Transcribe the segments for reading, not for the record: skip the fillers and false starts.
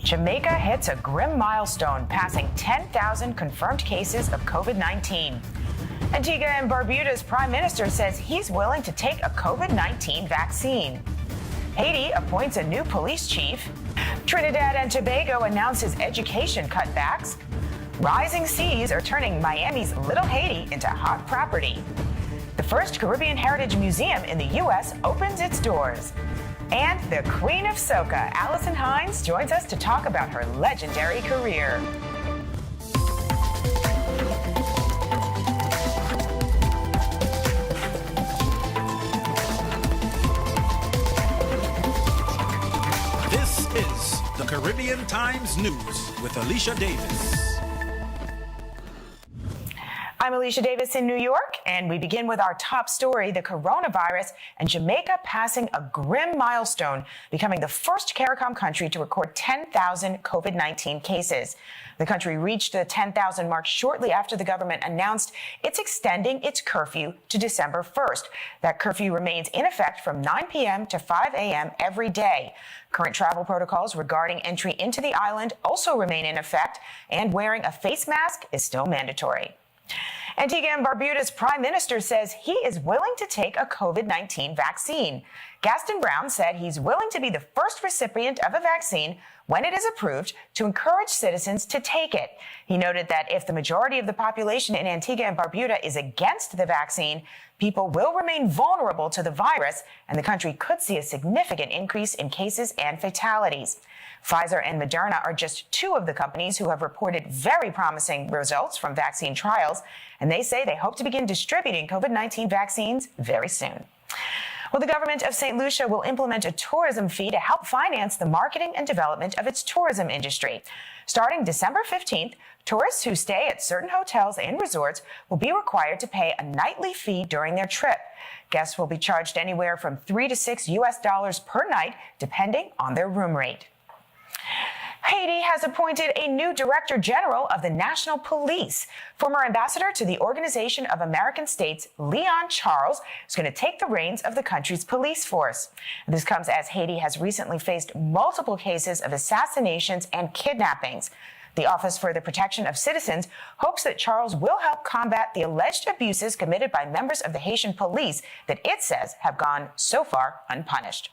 Jamaica hits a grim milestone, passing 10,000 confirmed cases of COVID-19. Antigua and Barbuda's prime minister says he's willing to take a COVID-19 vaccine. Haiti appoints a new police chief. Trinidad and Tobago announces education cutbacks. Rising seas are turning Miami's Little Haiti into hot property. The first Caribbean Heritage Museum in the U.S. opens its doors. And the Queen of Soca, Alison Hinds, joins us to talk about her legendary career. This is the Caribbean Times News with Alisha Davis. I'm Alisha Davis in New York, and we begin with our top story, the coronavirus and Jamaica passing a grim milestone, becoming the first CARICOM country to record 10,000 COVID-19 cases. The country reached the 10,000 mark shortly after the government announced it's extending its curfew to December 1st. That curfew remains in effect from 9 p.m. to 5 a.m. every day. Current travel protocols regarding entry into the island also remain in effect, and wearing a face mask is still mandatory. Antigua and Barbuda's prime minister says he is willing to take a COVID-19 vaccine. Gaston Brown said he's willing to be the first recipient of a vaccine when it is approved to encourage citizens to take it. He noted that if the majority of the population in Antigua and Barbuda is against the vaccine, people will remain vulnerable to the virus, and the country could see a significant increase in cases and fatalities. Pfizer and Moderna are just two of the companies who have reported very promising results from vaccine trials, and they say they hope to begin distributing COVID-19 vaccines very soon. Well, the government of St. Lucia will implement a tourism fee to help finance the marketing and development of its tourism industry. Starting December 15th, tourists who stay at certain hotels and resorts will be required to pay a nightly fee during their trip. Guests will be charged anywhere from $3 to $6 per night, depending on their room rate. Haiti has appointed a new Director General of the National Police. Former ambassador to the Organization of American States, Leon Charles, is going to take the reins of the country's police force. This comes as Haiti has recently faced multiple cases of assassinations and kidnappings. The Office for the Protection of Citizens hopes that Charles will help combat the alleged abuses committed by members of the Haitian police that it says have gone so far unpunished.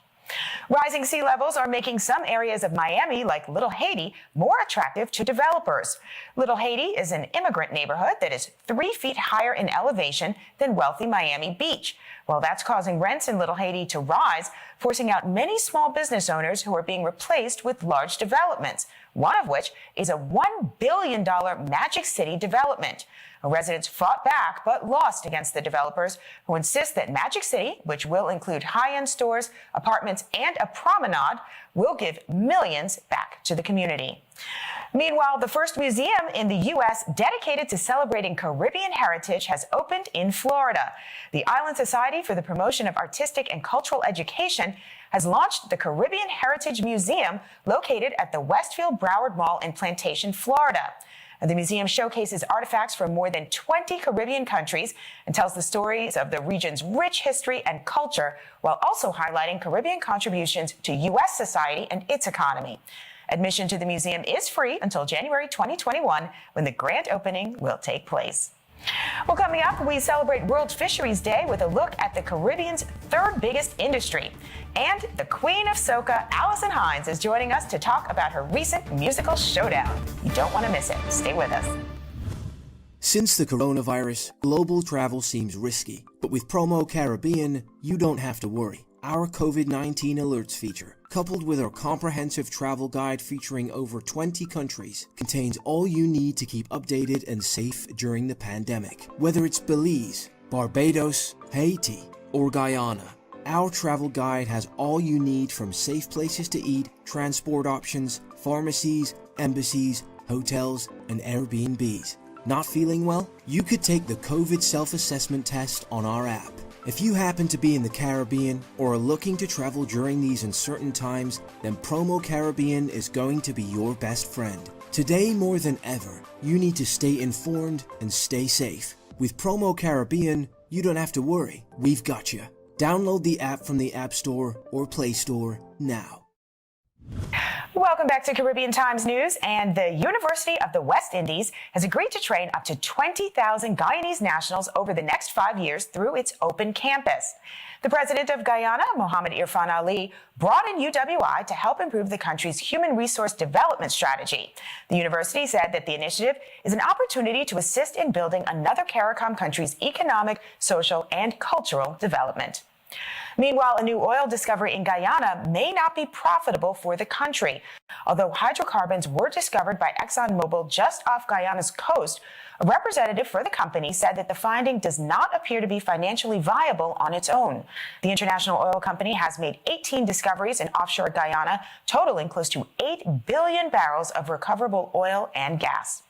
Rising sea levels are making some areas of Miami, like Little Haiti, more attractive to developers. Little Haiti is an immigrant neighborhood that is 3 feet higher in elevation than wealthy Miami Beach. Well, that's causing rents in Little Haiti to rise, forcing out many small business owners who are being replaced with large developments, one of which is a $1 billion Magic City development. Residents fought back but lost against the developers, who insist that Magic City, which will include high-end stores, apartments, and a promenade, will give millions back to the community. Meanwhile, the first museum in the U.S. dedicated to celebrating Caribbean heritage has opened in Florida. The Island Society for the Promotion of Artistic and Cultural Education has launched the Caribbean Heritage Museum located at the Westfield Broward Mall in Plantation, Florida. The museum showcases artifacts from more than 20 Caribbean countries and tells the stories of the region's rich history and culture, while also highlighting Caribbean contributions to U.S. society and its economy. Admission to the museum is free until January 2021, when the grand opening will take place. Well, coming up, we celebrate World Fisheries Day with a look at the Caribbean's third biggest industry. And the Queen of Soca, Alison Hinds, is joining us to talk about her recent musical showdown. You don't want to miss it. Stay with us. Since the coronavirus, global travel seems risky. But with Promo Caribbean, you don't have to worry. Our COVID-19 alerts feature, coupled with our comprehensive travel guide featuring over 20 countries, contains all you need to keep updated and safe during the pandemic. Whether it's Belize, Barbados, Haiti, or Guyana, our travel guide has all you need, from safe places to eat, transport options, pharmacies, embassies, hotels, and Airbnbs. Not feeling well? You could take the COVID self-assessment test on our app. If you happen to be in the Caribbean or are looking to travel during these uncertain times, then Promo Caribbean is going to be your best friend. Today more than ever, you need to stay informed and stay safe. With Promo Caribbean, you don't have to worry. We've got you. Download the app from the App Store or Play Store now. Welcome back to Caribbean Times News. And the University of the West Indies has agreed to train up to 20,000 Guyanese nationals over the next 5 years through its open campus. The president of Guyana, Mohammed Irfan Ali, brought in UWI to help improve the country's human resource development strategy. The university said that the initiative is an opportunity to assist in building another CARICOM country's economic, social, and cultural development. Meanwhile, a new oil discovery in Guyana may not be profitable for the country. Although hydrocarbons were discovered by ExxonMobil just off Guyana's coast, a representative for the company said that the finding does not appear to be financially viable on its own. The international oil company has made 18 discoveries in offshore Guyana, totaling close to 8 billion barrels of recoverable oil and gas.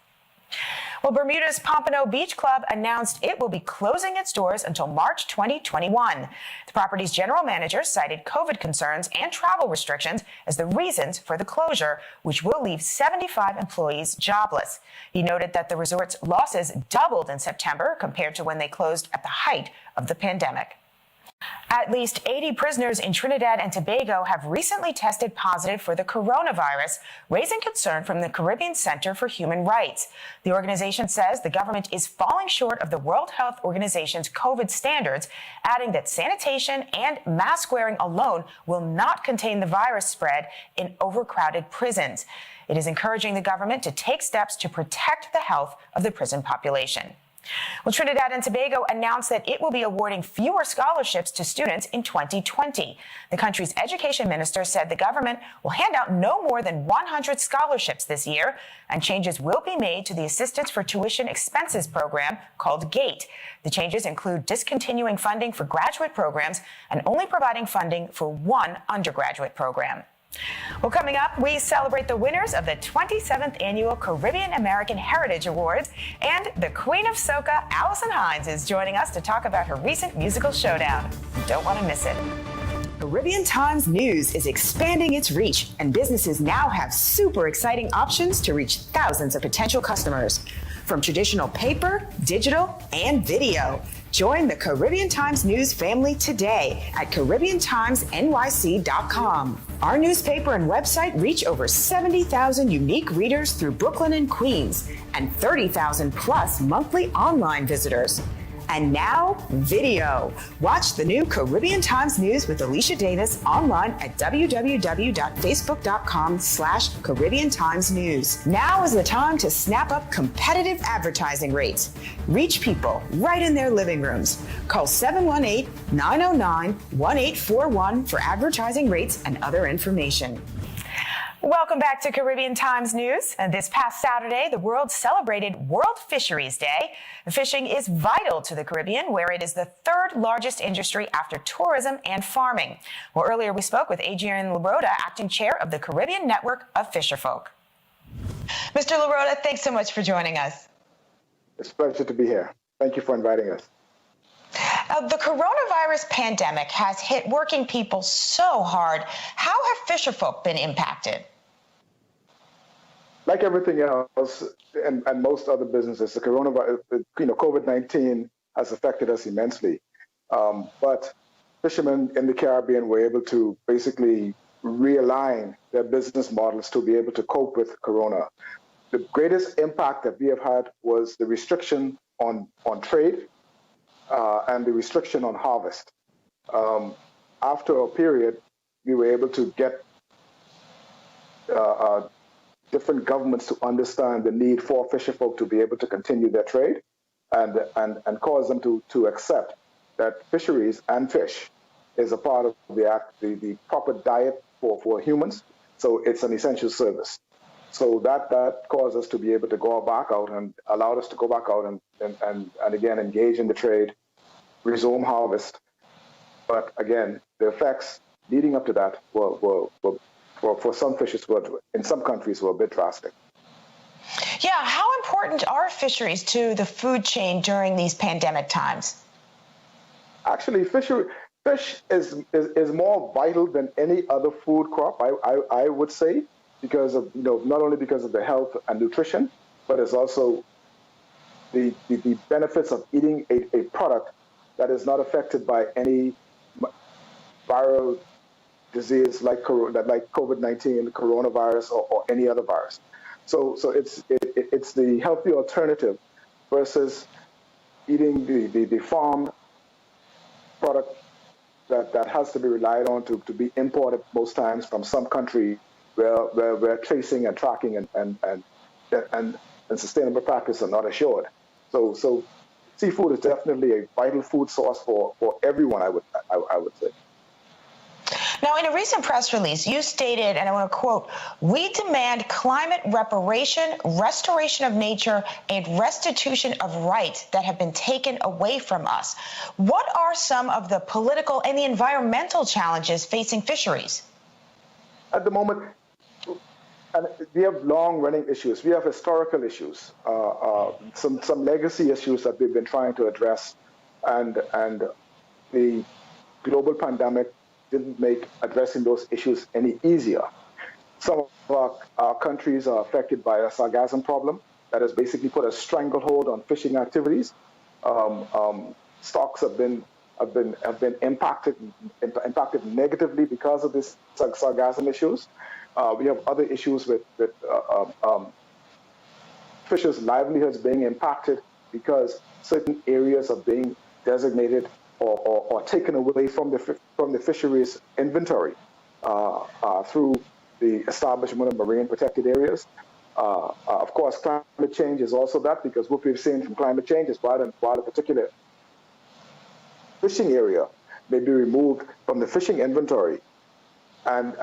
Well, Bermuda's Pompano Beach Club announced it will be closing its doors until March 2021. The property's general manager cited COVID concerns and travel restrictions as the reasons for the closure, which will leave 75 employees jobless. He noted that the resort's losses doubled in September compared to when they closed at the height of the pandemic. At least 80 prisoners in Trinidad and Tobago have recently tested positive for the coronavirus, raising concern from the Caribbean Center for Human Rights. The organization says the government is falling short of the World Health Organization's COVID standards, adding that sanitation and mask wearing alone will not contain the virus spread in overcrowded prisons. It is encouraging the government to take steps to protect the health of the prison population. Well, Trinidad and Tobago announced that it will be awarding fewer scholarships to students in 2020. The country's education minister said the government will hand out no more than 100 scholarships this year, and changes will be made to the Assistance for Tuition Expenses program called GATE. The changes include discontinuing funding for graduate programs and only providing funding for one undergraduate program. Well, coming up, we celebrate the winners of the 27th Annual Caribbean American Heritage Awards, and the Queen of Soca, Alison Hinds, is joining us to talk about her recent musical showdown. You don't want to miss it. Caribbean Times News is expanding its reach, and businesses now have super exciting options to reach thousands of potential customers. From traditional paper, digital, and video. Join the Caribbean Times News family today at CaribbeanTimesNYC.com. Our newspaper and website reach over 70,000 unique readers through Brooklyn and Queens, and 30,000 plus monthly online visitors. And now, video. Watch the new Caribbean Times News with Alisha Davis online at www.facebook.com/Caribbean Times News. Now is the time to snap up competitive advertising rates. Reach people right in their living rooms. Call 718-909-1841 for advertising rates and other information. Welcome back to Caribbean Times News. And this past Saturday, the world celebrated World Fisheries Day. Fishing is vital to the Caribbean, where it is the third largest industry after tourism and farming. Well, earlier we spoke with Adrian LaRota, acting chair of the Caribbean Network of Fisherfolk. Mr. LaRota, thanks so much for joining us. It's a pleasure to be here. Thank you for inviting us. The coronavirus pandemic has hit working people so hard. How have fisherfolk been impacted? Like everything else and most other businesses, the coronavirus, COVID-19 has affected us immensely. But fishermen in the Caribbean were able to basically realign their business models to be able to cope with corona. The greatest impact that we have had was the restriction on trade and the restriction on harvest. After a period, we were able to get different governments to understand the need for fisherfolk to be able to continue their trade and cause them to accept that fisheries and fish is a part of the proper diet for humans. So it's an essential service. So that caused us to be able to go back out and allowed us to go back out and again engage in the trade, resume harvest. But again, the effects leading up to that were for some fishes, in some countries, were a bit drastic. Yeah, how important are fisheries to the food chain during these pandemic times? Actually, fish is more vital than any other food crop, I would say, because of not only because of the health and nutrition, but it's also the benefits of eating a product that is not affected by any viral disease like COVID-19, coronavirus, or any other virus. So it's the healthy alternative versus eating the farm product that has to be relied on to be imported most times from some country where tracing and tracking and sustainable practice are not assured. So seafood is definitely a vital food source for everyone, I would say. Now, in a recent press release, you stated, and I want to quote, "We demand climate reparation, restoration of nature, and restitution of rights that have been taken away from us." What are some of the political and the environmental challenges facing fisheries? At the moment, and we have long-running issues. We have historical issues, some legacy issues that we've been trying to address, and the global pandemic didn't make addressing those issues any easier. Some of our countries are affected by a sargassum problem that has basically put a stranglehold on fishing activities. Stocks have been impacted negatively because of this sargassum issues. We have other issues with fishers' livelihoods being impacted because certain areas are being designated or taken away from the fisheries inventory through the establishment of marine protected areas. Of course, climate change is also that, because what we've seen from climate change is while a particular fishing area may be removed from the fishing inventory, and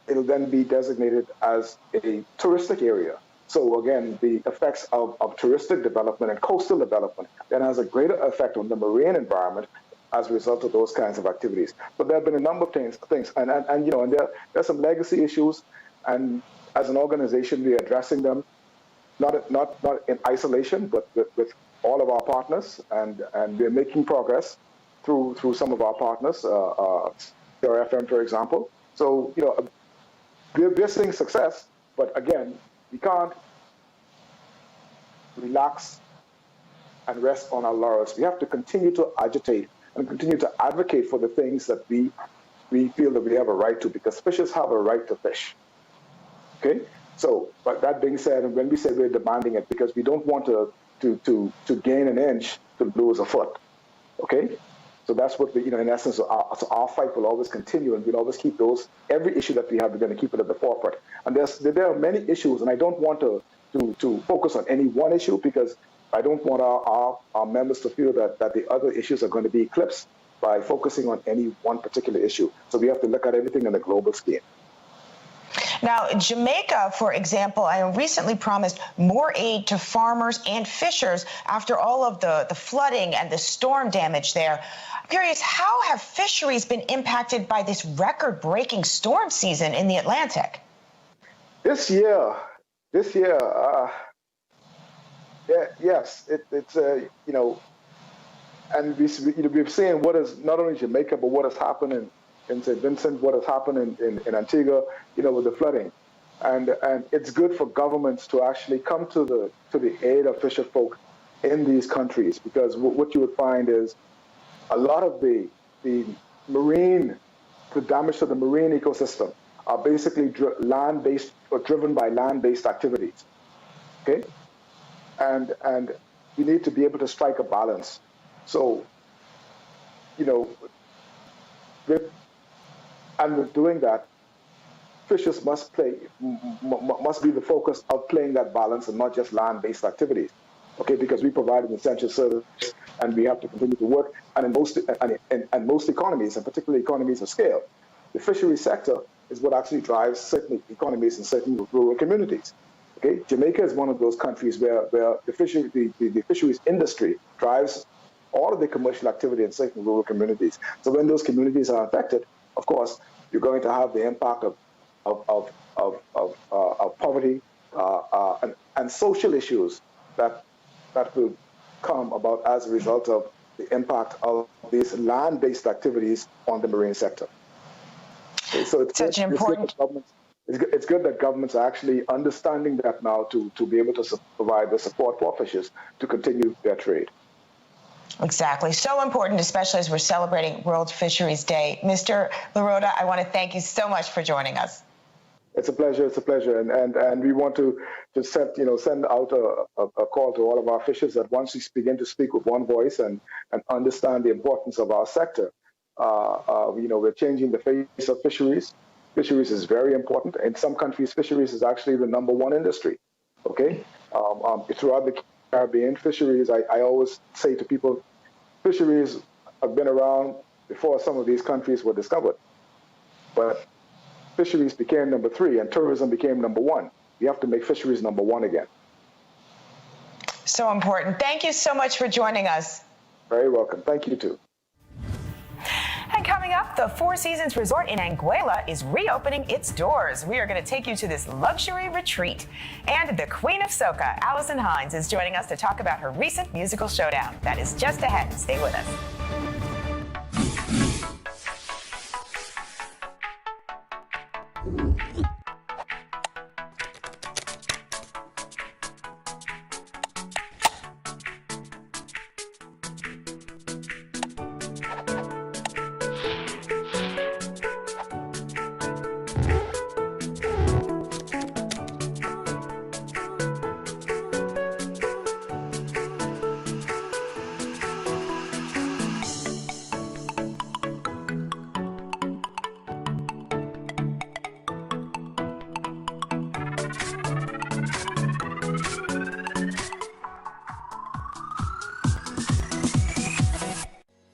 it'll then be designated as a touristic area. So again, the effects of touristic development and coastal development then has a greater effect on the marine environment as a result of those kinds of activities. But there have been a number of things, and there's some legacy issues, and as an organization, we're addressing them not in isolation, but with all of our partners, and we're making progress through some of our partners, CRFM, for example. So we're seeing success, but again, we can't relax and rest on our laurels. We have to continue to agitate and continue to advocate for the things that we feel that we have a right to, because fishers have a right to fish. Okay? So, but that being said, and when we say we're demanding it, because we don't want to gain an inch to lose a foot. Okay? So that's what we, in essence, our fight will always continue, and we'll always keep every issue that we have, we're going to keep it at the forefront. And there are many issues, and I don't want to focus on any one issue, because I don't want our members to feel that the other issues are going to be eclipsed by focusing on any one particular issue. So we have to look at everything in a global scheme. Now, Jamaica, for example, recently promised more aid to farmers and fishers after all of the flooding and the storm damage there. I'm curious, how have fisheries been impacted by this record-breaking storm season in the Atlantic? This year, yes, it's and we've seen what is not only Jamaica, but what has happened in St. Vincent, what has happened in Antigua, with the flooding, and it's good for governments to actually come to the aid of fisher folk in these countries, because what you would find is a lot of the damage to the marine ecosystem are basically land-based or driven by land-based activities. Okay, and we need to be able to strike a balance. So, with doing that, fishers must be the focus of playing that balance, and not just land-based activities. Okay, because we provide an essential service, and we have to continue to work. And in most economies, and particularly economies of scale, the fishery sector is what actually drives certain economies in certain rural communities. Okay, Jamaica is one of those countries where the fisheries industry drives all of the commercial activity in certain rural communities. So when those communities are affected, of course, you're going to have the impact of poverty and social issues that will come about as a result of the impact of these land-based activities on the marine sector. Okay, so it's such an important. It's good that governments are actually understanding that now to be able to provide the support for fishers to continue their trade. Exactly. So important, especially as we're celebrating World Fisheries Day. Mr. LaRota, I want to thank you so much for joining us. It's a pleasure. It's a pleasure. And we want to send out a call to all of our fishers that once we begin to speak with one voice and understand the importance of our sector, we're changing the face of fisheries. Fisheries is very important. In some countries, fisheries is actually the #1 industry. Okay? Throughout the Caribbean, fisheries, I always say to people, fisheries have been around before some of these countries were discovered. But fisheries became #3 and tourism became #1. We have to make fisheries #1 again. So important. Thank you so much for joining us. Very welcome. Thank you, too. And coming up, the Four Seasons Resort in Anguilla is reopening its doors. We are going to take you to this luxury retreat. And the Queen of Soca, Alison Hinds, is joining us to talk about her recent musical showdown. That is just ahead. Stay with us.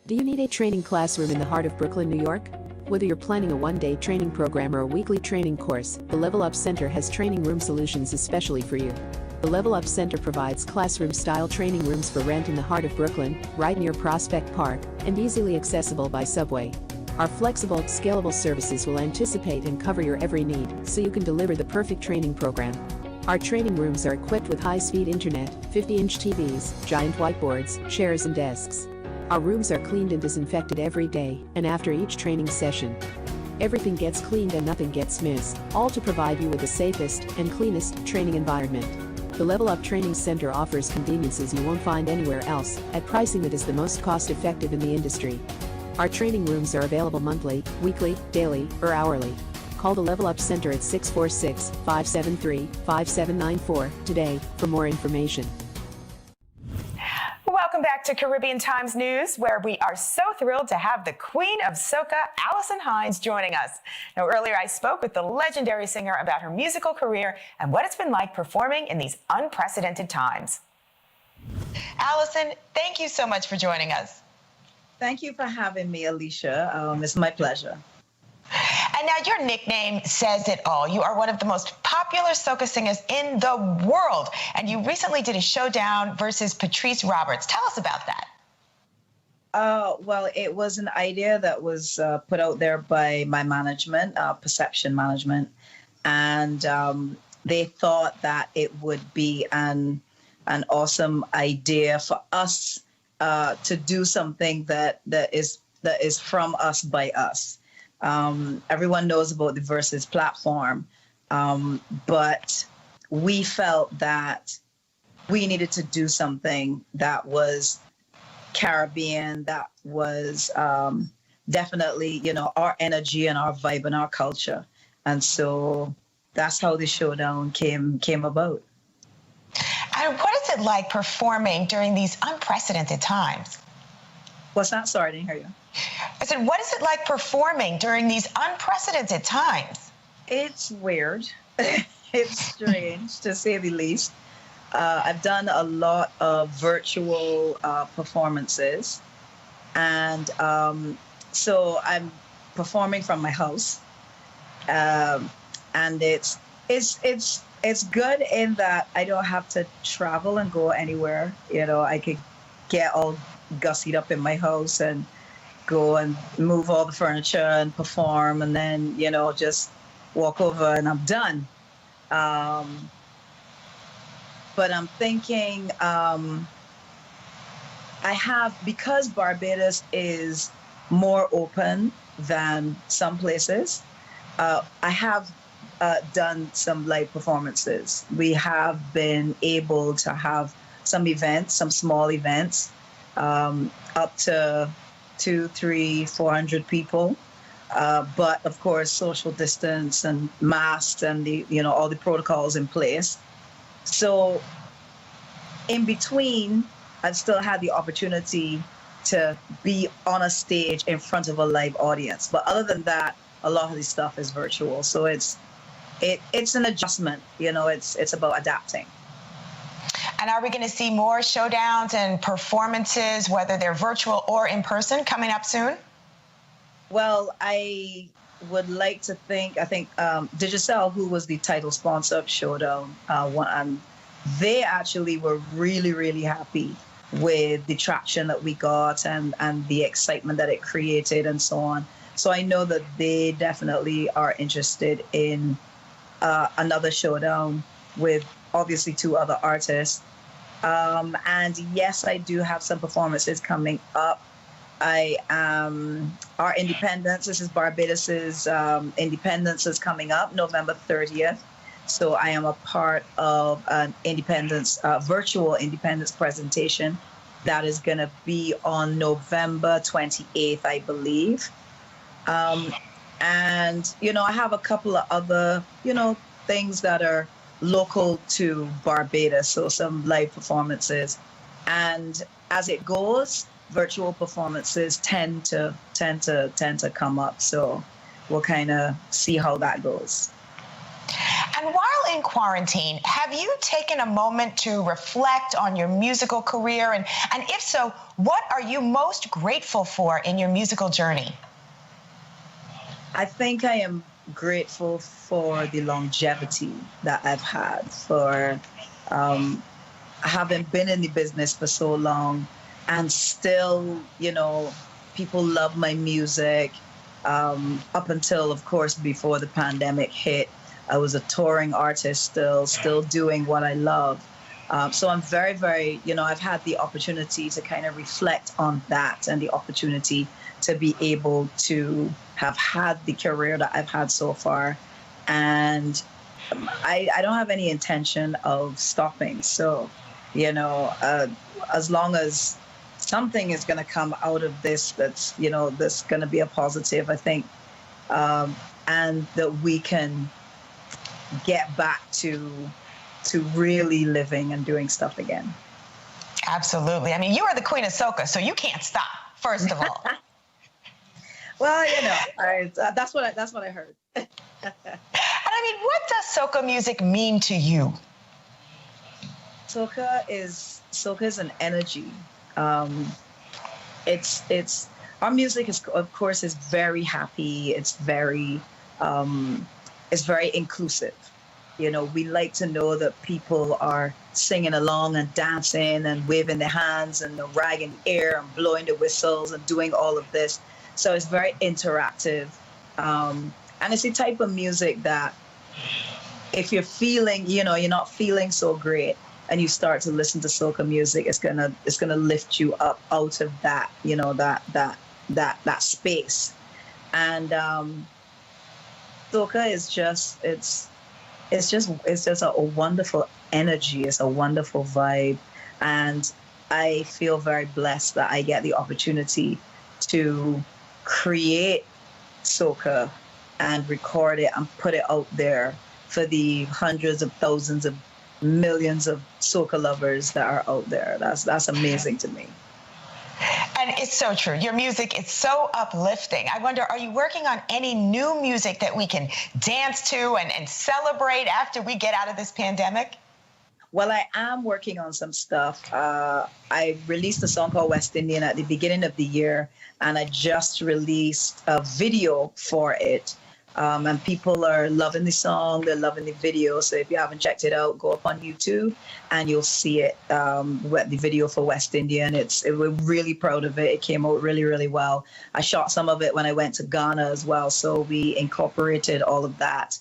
Do you need a training classroom in the heart of Brooklyn, New York? Whether you're planning a one-day training program or a weekly training course, the Level Up Center has training room solutions especially for you. The Level Up Center provides classroom-style training rooms for rent in the heart of Brooklyn, right near Prospect Park, and easily accessible by subway. Our flexible, scalable services will anticipate and cover your every need, so you can deliver the perfect training program. Our training rooms are equipped with high-speed internet, 50-inch TVs, giant whiteboards, chairs and desks. Our rooms are cleaned and disinfected every day, and after each training session. Everything gets cleaned and nothing gets missed, all to provide you with the safest and cleanest training environment. The Level Up Training Center offers conveniences you won't find anywhere else, at pricing that is the most cost-effective in the industry. Our training rooms are available monthly, weekly, daily, or hourly. Call the Level Up Center at 646-573-5794 today for more information. Welcome back to Caribbean Times News, where we are so thrilled to have the Queen of Soca, Alison Hinds, joining us. Now, earlier I spoke with the legendary singer about her musical career and what it's been like performing in these unprecedented times. Alison, thank you so much for joining us. Thank you for having me, Alisha. It's my pleasure. And now your nickname says it all. You are one of the most popular soca singers in the world. And you recently did a showdown versus Patrice Roberts. Tell us about that. Well, it was an idea that was put out there by my management, Perception Management. And they thought that it would be an awesome idea for us to do something that is from us by us. Everyone knows about the Versus platform, but we felt that we needed to do something that was Caribbean, that was definitely, our energy and our vibe and our culture. And so that's how the showdown came about. And what is it like performing during these unprecedented times? What's that? Sorry, I didn't hear you. I said, what is it like performing during these unprecedented times? It's weird. It's strange, to say the least. I've done a lot of virtual performances. And so I'm performing from my house. And it's good in that I don't have to travel and go anywhere. I could get all gussied up in my house and go and move all the furniture and perform, and then, just walk over and I'm done. But I'm thinking because Barbados is more open than some places, I have done some live performances. We have been able to have some events, some small events, up to 200, 300, 400 people. But of course, social distance and masks and all the protocols in place. So in between, I've still had the opportunity to be on a stage in front of a live audience. But other than that, a lot of this stuff is virtual. So it's an adjustment. It's about adapting. And are we going to see more showdowns and performances, whether they're virtual or in person, coming up soon? Well, I would like to think, Digicel, who was the title sponsor of Showdown, they actually were really, really happy with the traction that we got and the excitement that it created and so on. So I know that they definitely are interested in another showdown with obviously 2 other artists. And yes, I do have some performances coming up. Our independence, this is Barbados's independence is coming up November 30th. So I am a part of an virtual independence presentation that is going to be on November 28th, I believe. And, I have a couple of other, things that are local to Barbados, so some live performances. And as it goes, virtual performances tend to come up. So we'll kind of see how that goes. And while in quarantine, have you taken a moment to reflect on your musical career? And if so, what are you most grateful for in your musical journey? I think I am grateful for the longevity that I've had, for having been in the business for so long and still, people love my music. Up until, of course, before the pandemic hit, I was a touring artist still doing what I love. So I'm very, very, I've had the opportunity to kind of reflect on that and the opportunity to be able to have had the career that I've had so far. And I don't have any intention of stopping. So, as long as something is going to come out of this that's going to be a positive, I think, and that we can get back to really living and doing stuff again. Absolutely. I mean, you are the queen of soca, so you can't stop, first of all. Well, that's what I heard. And I mean, what does soca music mean to you? Soca is an energy. It's our music is, of course, is very happy. It's very inclusive. We like to know that people are singing along and dancing and waving their hands and the rag in the air and blowing the whistles and doing all of this. So it's very interactive. And it's the type of music that if you're feeling, you're not feeling so great and you start to listen to soca music, it's gonna lift you up out of that, that space. And soca is just a wonderful energy. It's a wonderful vibe, and I feel very blessed that I get the opportunity to create soca and record it and put it out there for the hundreds of thousands of millions of soca lovers that are out there. That's amazing to me. And it's so true. Your music is so uplifting. I wonder, are you working on any new music that we can dance to and celebrate after we get out of this pandemic? Well, I am working on some stuff. I released a song called West Indian at the beginning of the year, and I just released a video for it. And people are loving the song, they're loving the video. So if you haven't checked it out, go up on YouTube and you'll see it, the video for West Indian. We're really proud of it. It came out really, really well. I shot some of it when I went to Ghana as well, so we incorporated all of that.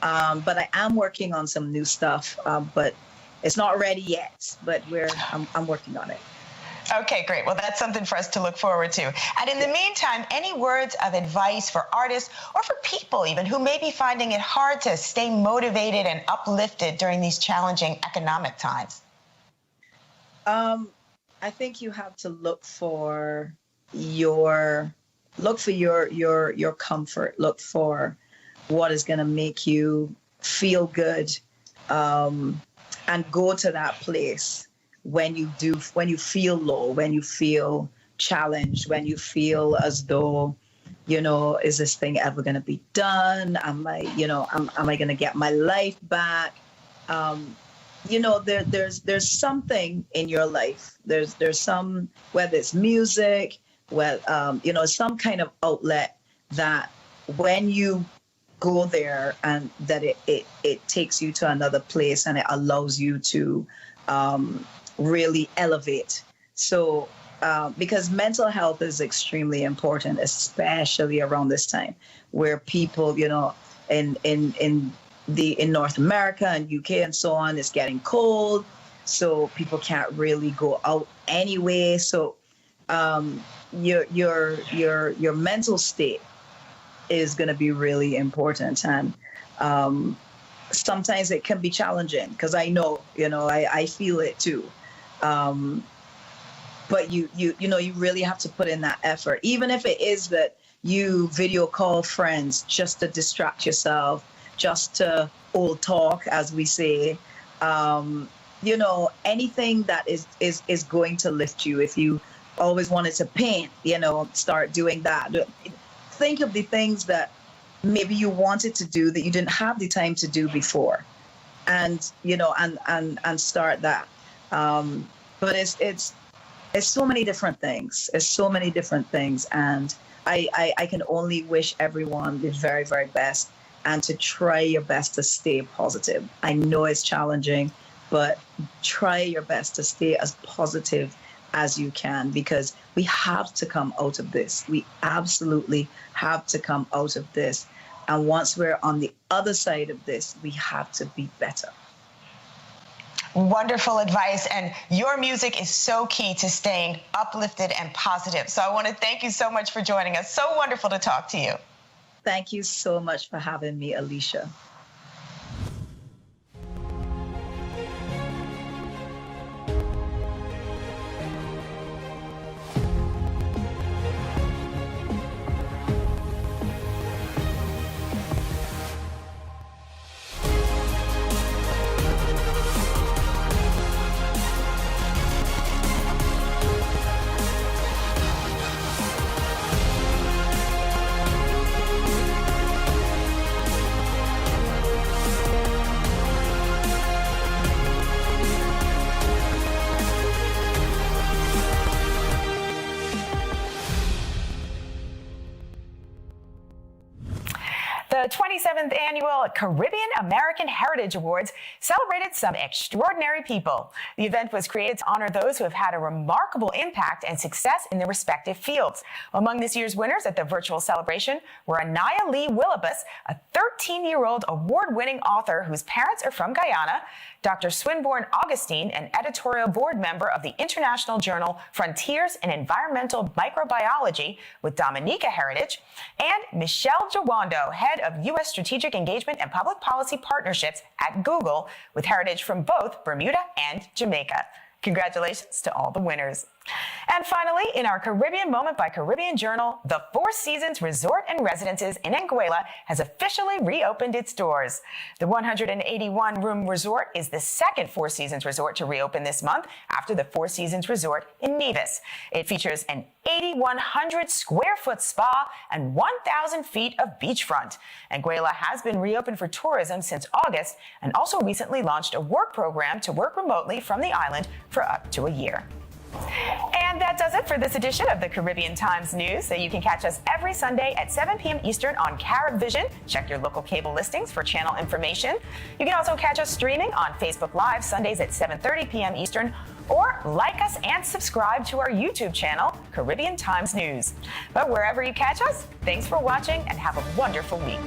But I am working on some new stuff, but it's not ready yet, but I'm working on it. Okay, great. Well, that's something for us to look forward to. And in the meantime, any words of advice for artists or for people even who may be finding it hard to stay motivated and uplifted during these challenging economic times? I I think you have to look for your comfort. Look for what is going to make you feel good, and go to that place when you feel low, when you feel challenged, when you feel as though, is this thing ever going to be done? Am I going to get my life back? There's something in your life. There's some, whether it's music, some kind of outlet that when you go there, and that it takes you to another place, and it allows you to really elevate. So because mental health is extremely important, especially around this time where people, in North America and UK and so on, it's getting cold, so people can't really go out anyway. So your mental state is going to be really important, and sometimes it can be challenging, because I know, I feel it too. But you really have to put in that effort, even if it is that you video call friends just to distract yourself, just to old talk, as we say. Anything that is going to lift you. If you always wanted to paint, start doing that. Think of the things that maybe you wanted to do that you didn't have the time to do before, and start that. But it's so many different things. It's so many different things, and I can only wish everyone the very, very best, and to try your best to stay positive. I know it's challenging, but try your best to stay as positive as you can, because we have to come out of this. We absolutely have to come out of this. And once we're on the other side of this, we have to be better. Wonderful advice, and your music is so key to staying uplifted and positive. So I want to thank you so much for joining us. So wonderful to talk to you. Thank you so much for having me, Alisha. The 27th Annual Caribbean American Heritage Awards celebrated some extraordinary people. The event was created to honor those who have had a remarkable impact and success in their respective fields. Among this year's winners at the virtual celebration were Anaya Lee Willibus, a 13-year-old award-winning author whose parents are from Guyana, Dr. Swinburne Augustine, an editorial board member of the international journal Frontiers in Environmental Microbiology with Dominica heritage, and Michelle Jawando, head of U.S. Strategic Engagement and Public Policy Partnerships at Google, with heritage from both Bermuda and Jamaica. Congratulations to all the winners. And finally, in our Caribbean Moment by Caribbean Journal, the Four Seasons Resort and Residences in Anguilla has officially reopened its doors. The 181-room resort is the second Four Seasons resort to reopen this month after the Four Seasons Resort in Nevis. It features an 8,100 square foot spa and 1,000 feet of beachfront. Anguilla has been reopened for tourism since August and also recently launched a work program to work remotely from the island for up to a year. And that does it for this edition of the Caribbean Times News. So you can catch us every Sunday at 7 p.m. Eastern on Carib Vision. Check your local cable listings for channel information. You can also catch us streaming on Facebook Live Sundays at 7:30 p.m. Eastern, or like us and subscribe to our YouTube channel, Caribbean Times News. But wherever you catch us, thanks for watching and have a wonderful week.